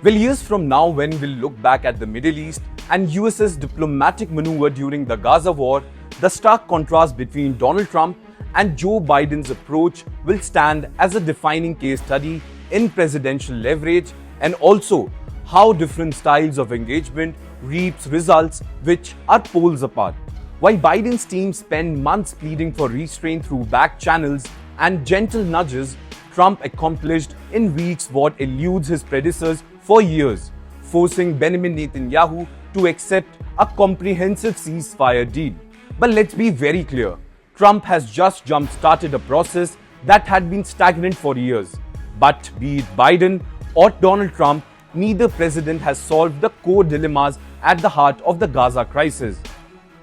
Well, years from now, when we'll look back at the Middle East and US's diplomatic maneuver during the Gaza War, the stark contrast between Donald Trump and Joe Biden's approach will stand as a defining case study in presidential leverage, and also how different styles of engagement reaps results which are poles apart. While Biden's team spent months pleading for restraint through back channels and gentle nudges, Trump accomplished in weeks what eludes his predecessors for years, forcing Benjamin Netanyahu to accept a comprehensive ceasefire deal. But let's be very clear, Trump has just jump-started a process that had been stagnant for years. But be it Biden or Donald Trump, neither president has solved the core dilemmas at the heart of the Gaza crisis.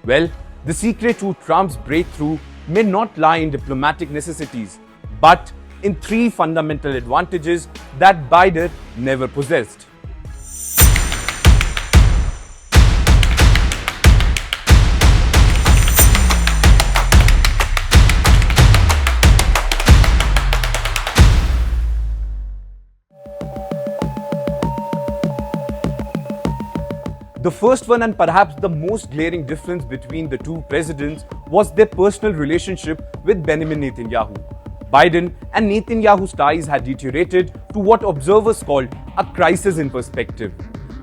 Well, the secret to Trump's breakthrough may not lie in diplomatic necessities, but in three fundamental advantages that Biden never possessed. The first one, and perhaps the most glaring difference between the two presidents, was their personal relationship with Benjamin Netanyahu. Biden and Netanyahu's ties had deteriorated to what observers called a crisis in perspective.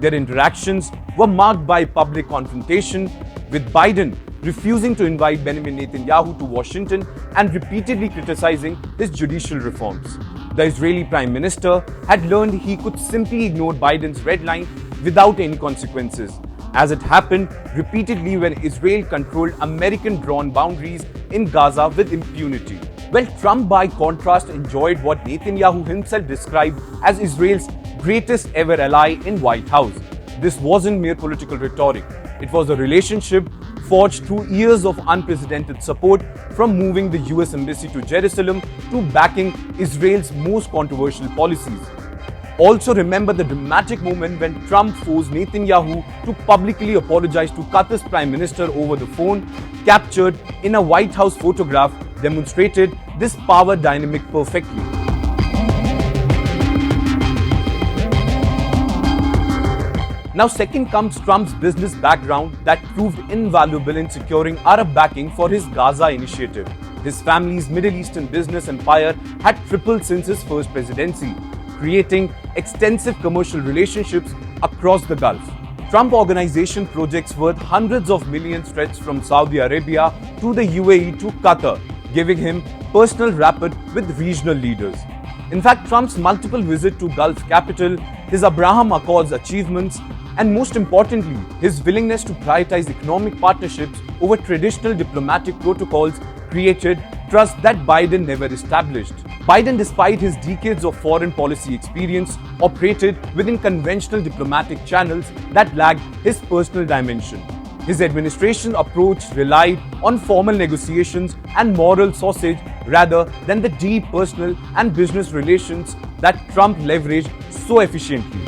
Their interactions were marked by public confrontation, with Biden refusing to invite Benjamin Netanyahu to Washington and repeatedly criticizing his judicial reforms. The Israeli Prime Minister had learned he could simply ignore Biden's red line without any consequences, as it happened repeatedly when Israel controlled American-drawn boundaries in Gaza with impunity. Well, Trump, by contrast, enjoyed what Netanyahu himself described as Israel's greatest ever ally in White House. This wasn't mere political rhetoric. It was a relationship forged through years of unprecedented support, from moving the US Embassy to Jerusalem to backing Israel's most controversial policies. Also remember the dramatic moment when Trump forced Netanyahu to publicly apologize to Qatar's Prime Minister over the phone, captured in a White House photograph demonstrated this power dynamic perfectly. Now, second comes Trump's business background that proved invaluable in securing Arab backing for his Gaza initiative. His family's Middle Eastern business empire had tripled since his first presidency, creating extensive commercial relationships across the Gulf. Trump Organization projects worth hundreds of millions stretched from Saudi Arabia to the UAE to Qatar, giving him personal rapport with regional leaders. In fact, Trump's multiple visits to Gulf capital, his Abraham Accords achievements, and most importantly, his willingness to prioritize economic partnerships over traditional diplomatic protocols created trust that Biden never established. Biden, despite his decades of foreign policy experience, operated within conventional diplomatic channels that lacked his personal dimension. His administration approach relied on formal negotiations and moral sausage rather than the deep personal and business relations that Trump leveraged so efficiently.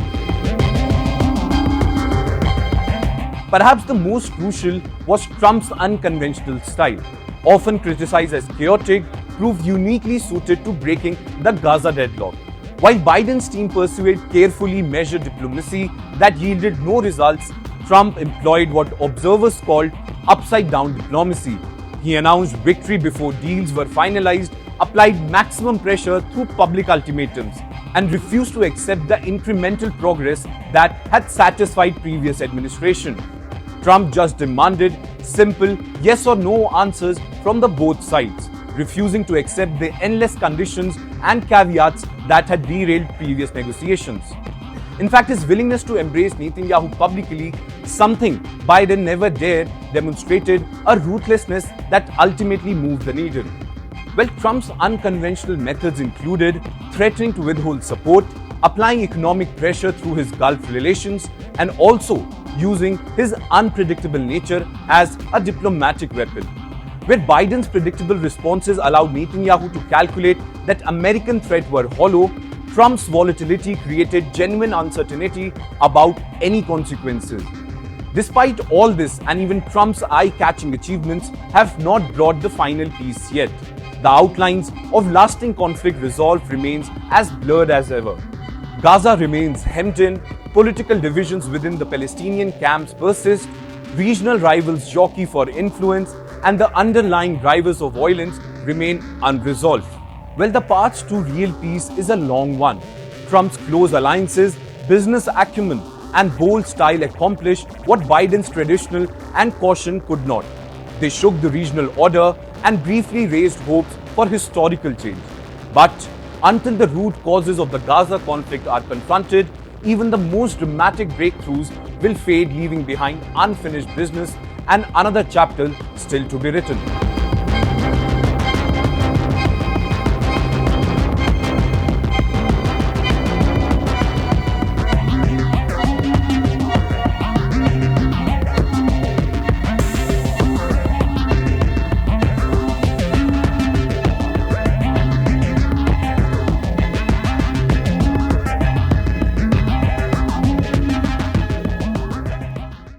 Perhaps the most crucial was Trump's unconventional style. Often criticized as chaotic, proved uniquely suited to breaking the Gaza deadlock. While Biden's team pursued carefully measured diplomacy that yielded no results, Trump employed what observers called upside-down diplomacy. He announced victory before deals were finalized, applied maximum pressure through public ultimatums, and refused to accept the incremental progress that had satisfied previous administration. Trump just demanded simple yes or no answers from the both sides, refusing to accept the endless conditions and caveats that had derailed previous negotiations. In fact, his willingness to embrace Netanyahu publicly, something Biden never dared, demonstrated a ruthlessness that ultimately moved the needle. Well, Trump's unconventional methods included threatening to withhold support, applying economic pressure through his Gulf relations, and also using his unpredictable nature as a diplomatic weapon. Where Biden's predictable responses allowed Netanyahu to calculate that American threats were hollow, Trump's volatility created genuine uncertainty about any consequences. Despite all this, and even Trump's eye-catching achievements have not brought the final peace yet. The outlines of lasting conflict resolve remains as blurred as ever. Gaza remains hemmed in, political divisions within the Palestinian camps persist, regional rivals jockey for influence, and the underlying drivers of violence remain unresolved. Well, the path to real peace is a long one. Trump's close alliances, business acumen, and bold style accomplished what Biden's traditional and caution could not. They shook the regional order and briefly raised hopes for historical change. But until the root causes of the Gaza conflict are confronted, even the most dramatic breakthroughs will fade, leaving behind unfinished business and another chapter still to be written.